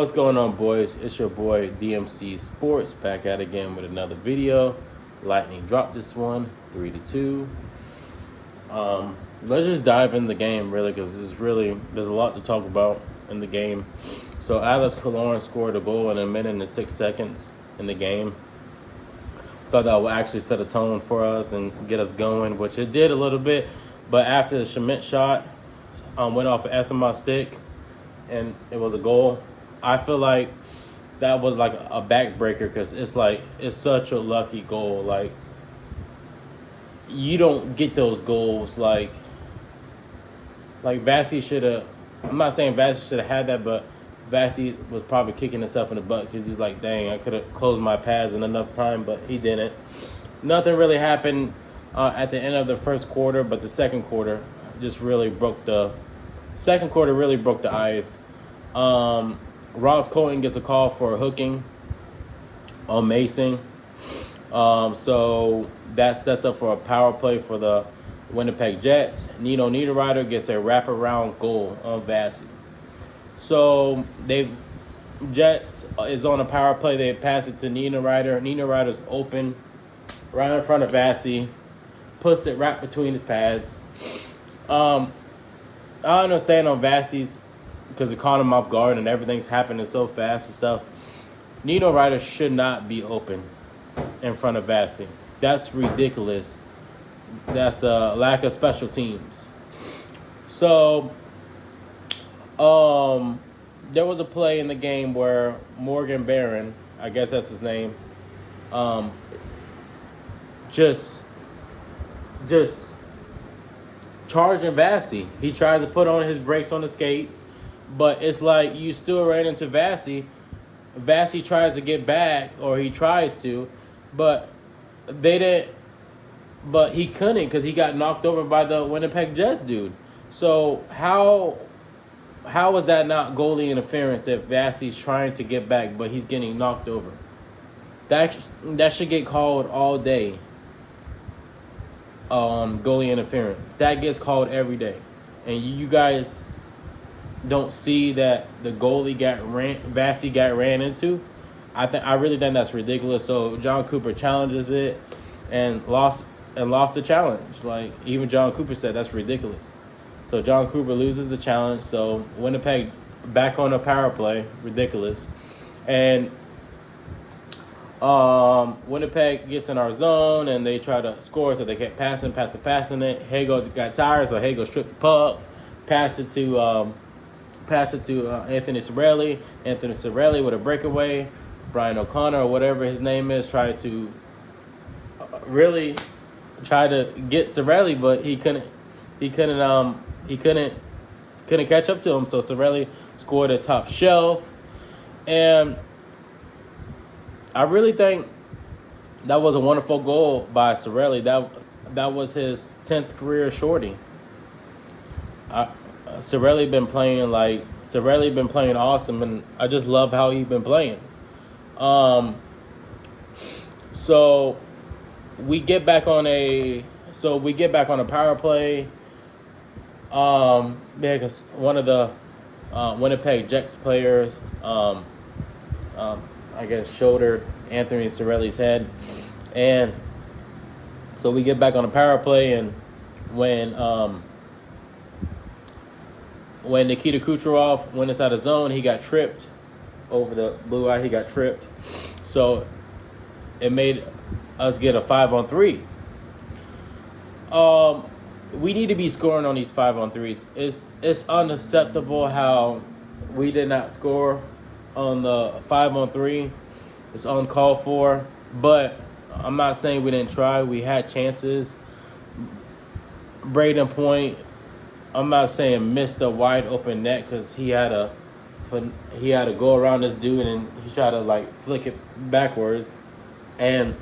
What's going on, boys? It's your boy DMC Sports back at it again with another video. Lightning dropped this one 3-2. Let's just dive in the game really, because there's a lot to talk about in the game. So Alex Killorn scored a goal in a minute and 6 seconds in the game. Thought that would actually set a tone for us and get us going, which it did a little bit. But after the Schmidt shot went off of SMI stick and it was a goal, I feel like that was like a backbreaker, because it's such a lucky goal. Like, you don't get those goals. Like Vasi should have. I'm not saying Vasi should have had that, but Vasi was probably kicking himself in the butt because he's like, dang, I could have closed my pads in enough time, but he didn't. Nothing really happened at the end of the first quarter, but the second quarter really broke the ice. Ross Colton gets a call for hooking on Mason. So that sets up for a power play for the Winnipeg Jets. Nino Niederreiter gets a wraparound goal on Vasi. So Jets is on a power play. They pass it to Niederreiter. Niederreiter's open right in front of Vasi. Puts it right between his pads. I understand on Vasi's, because it caught him off guard and everything's happening so fast and stuff. Niederreiter should not be open in front of Vasi. That's ridiculous. That's a lack of special teams. So, there was a play in the game where Morgan Barron, I guess that's his name, just charging Vasi. He tries to put on his brakes on the skates, but it's like you still ran into Vasi. Vasi tries to get back, or he tries to, but he couldn't, because he got knocked over by the Winnipeg Jets dude. So how is that not goalie interference if Vasi's trying to get back, but he's getting knocked over? That should get called all day. Goalie interference. That gets called every day. And you guys don't see that the goalie Vasi got ran into. I really think that's ridiculous. So John Cooper challenges it and lost the challenge. Like, even John Cooper said that's ridiculous. So John Cooper loses the challenge. So Winnipeg back on a power play. Ridiculous. And Winnipeg gets in our zone and they try to score, so they kept passing it. Hago got tired, so Hago stripped the puck, pass it to Anthony Cirelli. Anthony Cirelli with a breakaway. Brian O'Connor, or whatever his name is, tried to get Cirelli, but he couldn't catch up to him. So Cirelli scored a top shelf, and I really think that was a wonderful goal by Cirelli. That was his 10th career shorty. Cirelli been playing awesome, and I just love how he's been playing. So we get back on a power play. Because one of the Winnipeg Jets players, I guess, shouldered Anthony Cirelli's head. And so we get back on a power play, and when Nikita Kucherov went inside the zone, he got tripped over the blue eye. He got tripped. So it made us get a 5-on-3. We need to be scoring on these 5-on-3s. It's unacceptable how we did not score on the 5-on-3. It's uncalled for, but I'm not saying we didn't try. We had chances. Braden Point, I'm not saying missed a wide open net, because he had to go around this dude and he tried to flick it backwards. And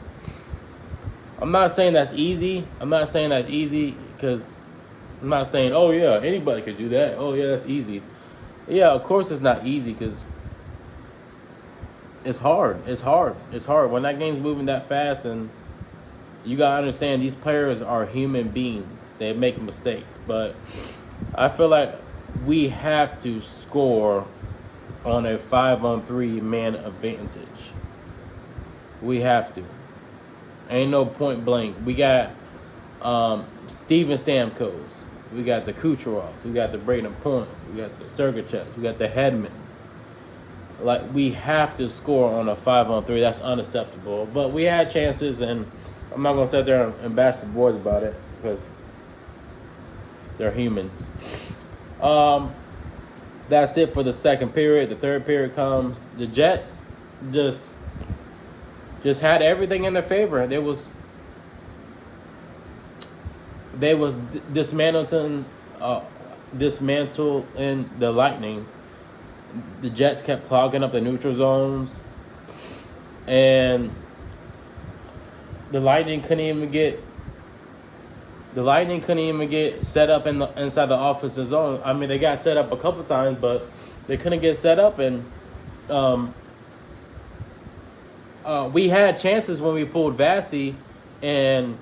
I'm not saying that's easy. Because I'm not saying, oh yeah, anybody could do that. Oh yeah, that's easy. Yeah, of course it's not easy, because it's hard. When that game's moving that fast, and you got to understand, these players are human beings. They make mistakes. But I feel like we have to score on a 5-on-3 man advantage. We have to. Ain't no point blank. We got Steven Stamkos. We got the Kucherovs. We got the Braden Points. We got the Sergachevs. We got the Hedmans. Like, we have to score on a 5-on-3. That's unacceptable. But we had chances, and I'm not going to sit there and bash the boys about it because they're humans. That's it for the second period. The third period comes. The Jets just had everything in their favor. They was dismantling the Lightning. The Jets kept clogging up the neutral zones, and the Lightning couldn't even get set up inside the offensive zone. I mean, they got set up a couple times, but they couldn't get set up. And we had chances when we pulled Vassy, and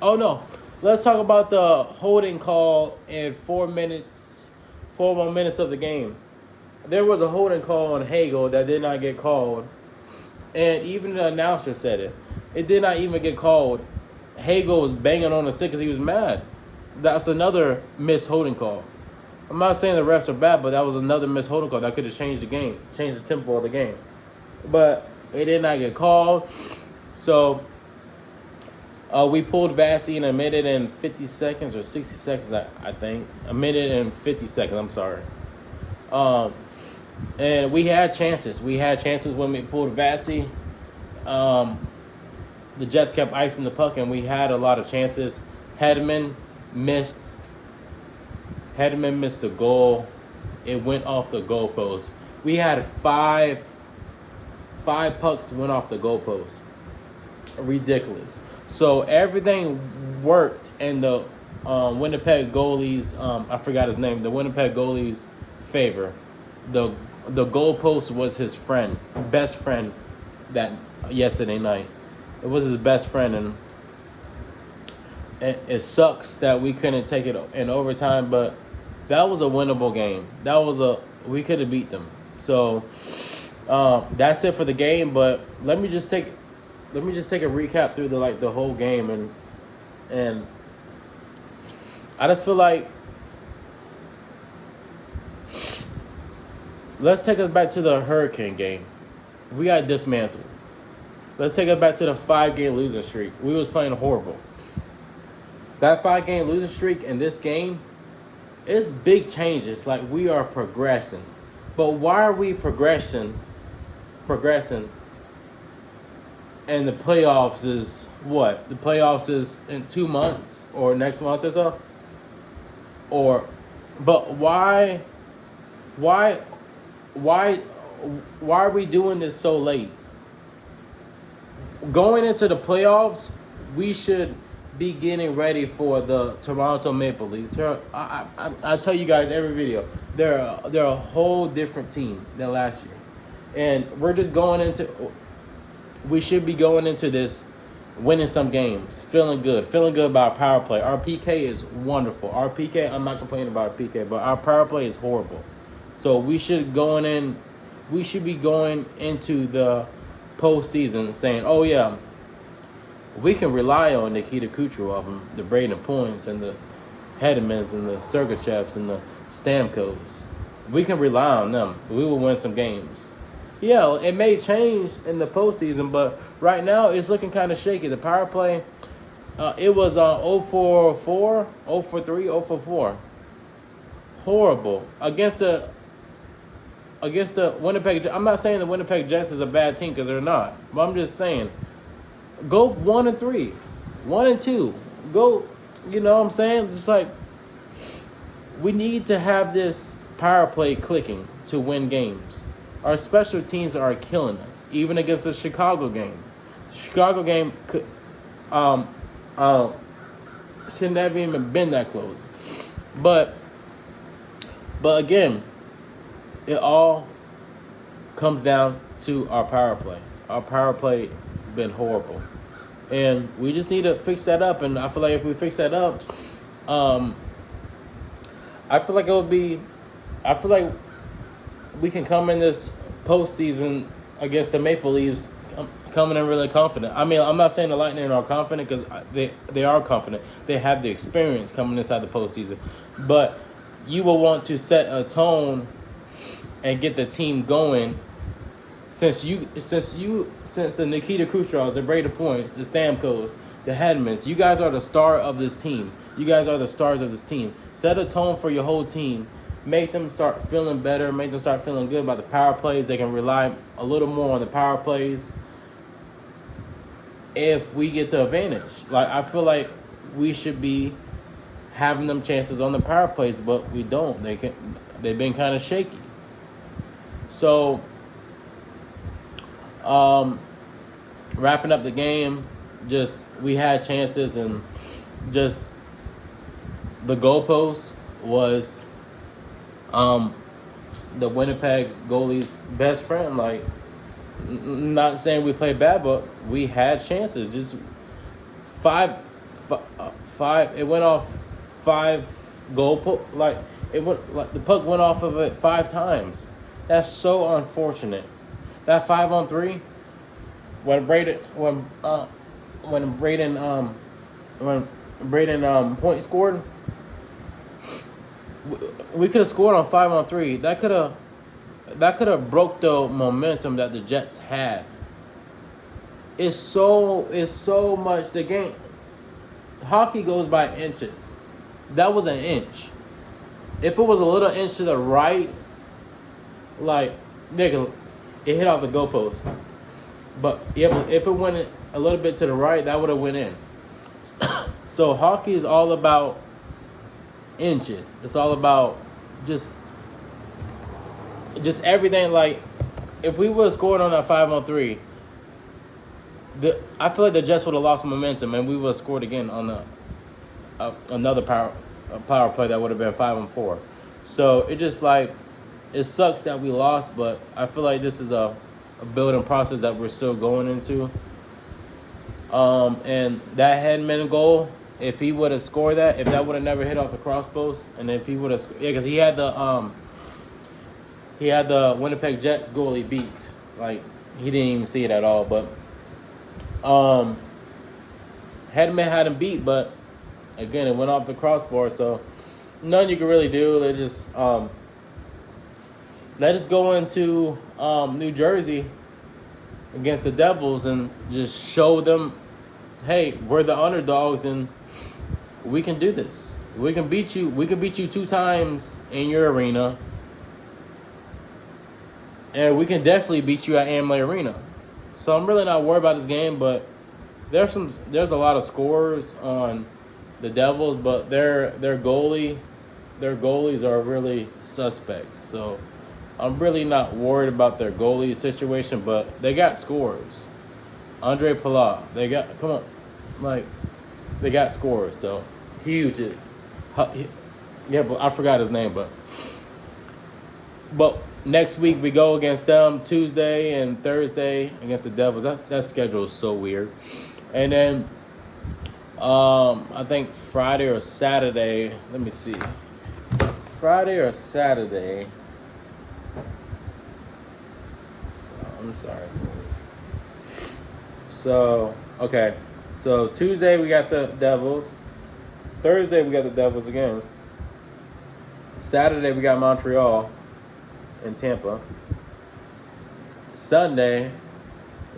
let's talk about the holding call in 4 more minutes of the game. There was a holding call on Hagel that did not get called, and even the announcer said it. It did not even get called. Hagel was banging on the stick because he was mad. That's another missed holding call. I'm not saying the refs are bad, but that was another missed holding call that could have changed the game, changed the tempo of the game. But it did not get called. So we pulled Vassy in a minute and 50 seconds or 60 seconds, I think. A minute and 50 seconds, I'm sorry. And we had chances. We had chances when we pulled Vassy. The Jets kept icing the puck, and we had a lot of chances. Hedman missed the goal. It went off the goalpost. We had five pucks went off the goalpost. Ridiculous. So everything worked in the Winnipeg goalie's, I forgot his name, the Winnipeg goalie's favor. The goalpost was his best friend that yesterday night. It was his best friend, and it sucks that we couldn't take it in overtime, but that was a winnable game. We could have beat them. So that's it for the game, but let me just take a recap through the whole game, and I just feel like let's take us back to the Hurricane game. We got dismantled. Let's take us back to the 5-game losing streak. We was playing horrible. That 5-game losing streak in this game, it's big changes. Like, we are progressing. But why are we progressing? And the playoffs is what? The playoffs is in 2 months or next month or so? But why are we doing this so late? Going into the playoffs, we should be getting ready for the Toronto Maple Leafs. I tell you guys every video, they're a whole different team than last year, and we should be going into this winning some games, feeling good about our power play. Our PK is wonderful. Our PK, I'm not complaining about our PK, but our power play is horrible. So we should be going into the postseason saying, oh yeah, we can rely on Nikita Kucherov and the Braden Points and the Hedmans and the Sergachevs and the Stamkos. We can rely on them. We will win some games. Yeah, it may change in the postseason, but right now it's looking kind of shaky. The power play, it was 0 for 4, 0 for 3, 0 for 4. Horrible. Against the Winnipeg, I'm not saying the Winnipeg Jets is a bad team because they're not. But I'm just saying, go 1-3, 1-2. Go, you know what I'm saying? Just like, we need to have this power play clicking to win games. Our special teams are killing us, even against the Chicago game. The Chicago game could, shouldn't have even been that close. But again, it all comes down to our power play. Our power play has been horrible. And we just need to fix that up. And I feel like if we fix that up, I feel like we can come in this postseason against the Maple Leafs coming in really confident. I mean, I'm not saying the Lightning are confident because they are confident. They have the experience coming inside the postseason, but you will want to set a tone and get the team going. Since the Nikita Kucherovs, the Brady Points, the Stamkos, the Hedmans, you guys are the star of this team. You guys are the stars of this team. Set a tone for your whole team. Make them start feeling better. Make them start feeling good about the power plays. They can rely a little more on the power plays if we get the advantage. Like, I feel like we should be having them chances on the power plays, but we don't. They've been kind of shaky. So, wrapping up the game, we had chances, and just the goalpost was the Winnipeg's goalie's best friend. Like, not saying we played bad, but we had chances. Just five. It went off 5 goal like it went, like the puck went off of it 5 times. That's so unfortunate. That 5-on-3 when Braden Point scored, we could have scored on 5-on-3. That could have broke the momentum that the Jets had. It's so much. The game, hockey goes by inches. That was an inch. If it was a little inch to the right, like, nigga, it hit off the goalpost. But yeah, but if it went a little bit to the right, that would have went in. So hockey is all about inches. It's all about just everything. Like, if we would have scored on that 5-on-3, I feel like the Jets would have lost momentum, and we would have scored again on another power play that would have been 5-on-4. So it sucks that we lost, but I feel like this is a building process that we're still going into. And that Hedman goal, if he would have scored that, if that would have never hit off the crosspost, and if he would have, because he had the Winnipeg Jets goalie beat. Like, he didn't even see it at all. But Hedman had him beat, but again, it went off the crossbar. So nothing you can really do. They just let us go into New Jersey against the Devils and just show them, hey, we're the underdogs and we can do this. We can beat you. We can beat you 2 times in your arena, and we can definitely beat you at Amway Arena. So I'm really not worried about this game, but there's a lot of scores on the Devils, but their goalies are really suspect. So I'm really not worried about their goalie situation, but they got scores. Andre Palat, they got scores. So huge is, yeah, but I forgot his name, but next week we go against them Tuesday and Thursday against the Devils. That schedule is so weird. And then I think Friday or Saturday. Let me see. Friday or Saturday. I'm sorry. So, okay. So Tuesday we got the Devils. Thursday we got the Devils again. Saturday we got Montreal and Tampa. Sunday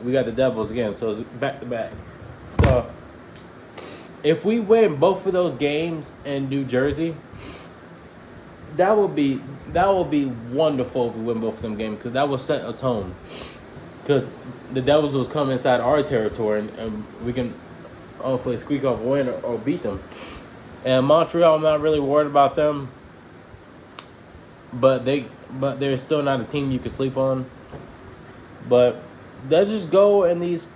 we got the Devils again. So it's back to back. So if we win both of those games in New Jersey, that will be wonderful if we win both of them games, because that will set a tone. Because the Devils will come inside our territory and we can hopefully squeak off a win or beat them. And Montreal, I'm not really worried about them, but they're still not a team you can sleep on. But let's just go in these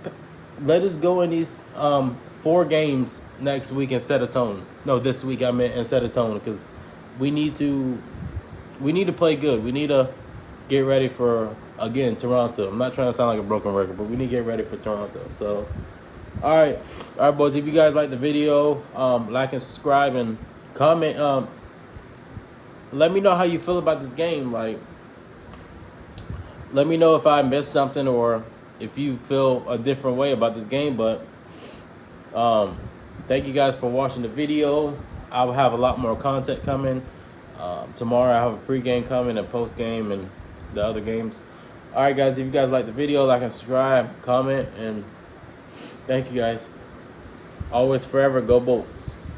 4 games next week and set a tone. No, this week I meant, and set a tone, because we need to play good. We need to get ready for, again, Toronto. I'm not trying to sound like a broken record, but we need to get ready for Toronto. So, all right, boys. If you guys like the video, like and subscribe and comment. Let me know how you feel about this game. Like, Let me know if I missed something or if you feel a different way about this game. But thank you guys for watching the video. I'll have a lot more content coming. Tomorrow I have a pregame coming and postgame and the other games. All right, guys, if you guys like the video, like and subscribe, comment, and thank you guys. Always, forever, go Bolts.